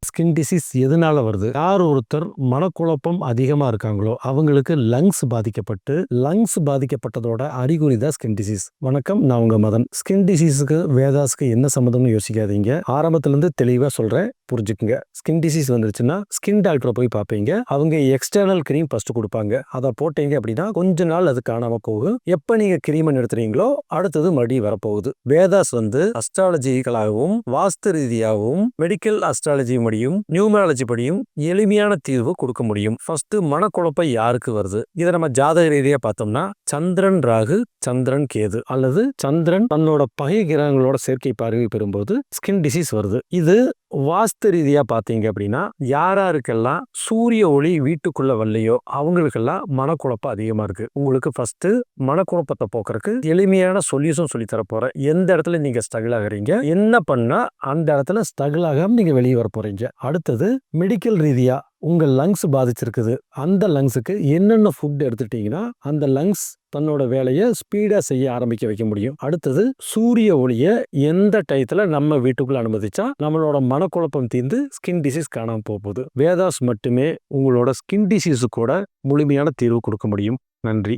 Skin disease எதனால வருது? யார் ஒருத்தர் மனக்குழப்பம் அதிகமா இருக்காங்களோ அவங்களுக்கு லங்ஸ் பாதிக்கப்பட்டு, லங்ஸ் பாதிக்கப்பட்டதோட அறிகுறி தான் ஸ்கின் டிசீஸ். வணக்கம், நான் உங்க மதன். ஸ்கின் டிசீஸுக்கு வேதாஸ்க்கு என்ன சம்மந்தம்னு யோசிக்காதீங்க. ஆரம்பத்துல இருந்து தெளிவா சொல்றேன், புரிஞ்சுக்குங்க. ஸ்கின் டிசீஸ் வந்துருச்சுன்னா ஸ்கின் டாக்டரை போய் பார்ப்பீங்க. அவங்க எக்ஸ்டர்னல் கிரீம் ஃபர்ஸ்ட் கொடுப்பாங்க. அதை போட்டீங்க அப்படின்னா கொஞ்ச நாள் அது காணாம போகும். எப்ப நீங்க கிரீமை நிறுத்துறீங்களோ அடுத்தது மறுபடியும் வரப்போகுது. வேதாஸ் அஸ்ட்ராலஜிக்கலாகவும் வாஸ்து ரீதியாகவும் மெடிக்கல் அஸ்ட்ராலஜி படியும் நியூமராலஜி படியும் எளிமையான தீர்வு கொடுக்க முடியும். ஃபர்ஸ்ட் மனக்குழப்பம் யாருக்கு வருது? இதை நம்ம ஜாதக ரீதியா பார்த்தோம்னா சந்திரன் ராகு, சந்திரன் கேது அல்லது சந்திரன் தன்னோட பகை கிரகங்களோட சேர்க்கை பார்வை பெறும்போது ஸ்கின் டிசீஸ் வருது. இது வாஸ்து ரீதியா பார்த்தீங்க அப்படின்னா யாராருக்கெல்லாம் சூரிய ஒளி வீட்டுக்குள்ள வரலையோ அவங்களுக்கெல்லாம் மனக்குழப்பம் அதிகமா இருக்கு. உங்களுக்கு ஃபர்ஸ்ட் மனக்குழப்பத்தை போக்குறதுக்கு எளிமையான சொல்யூஷன் சொல்லி தர போறேன். எந்த இடத்துல நீங்க ஸ்ட்ரகிள் ஆகுறீங்க, என்ன பண்ணா அந்த இடத்துல ஸ்ட்ரகிள் ஆகாம நீங்க வெளியே வர போறீங்க. அடுத்தது மெடிக்கல் ரீதியா உங்க லங்ஸ் பாதிச்சிருக்குது. அந்த லங்ஸுக்கு என்னென்ன ஃபுட் எடுத்துட்டீங்கன்னா அந்த லங்ஸ் தன்னோட வேலையை ஸ்பீடா செய்ய ஆரம்பிக்க வைக்க முடியும். அடுத்தது சூரிய ஒளியை எந்த டயத்துல நம்ம வீட்டுக்குள்ள அனுமதிச்சா நம்மளோட மனக்குழப்பம் தீர்ந்து ஸ்கின் டிசீஸ் காணாம போகுது. வேதாஸ் மட்டுமே உங்களோட ஸ்கின் டிசீஸு கூட முழுமையான தீர்வு கொடுக்க முடியும். நன்றி.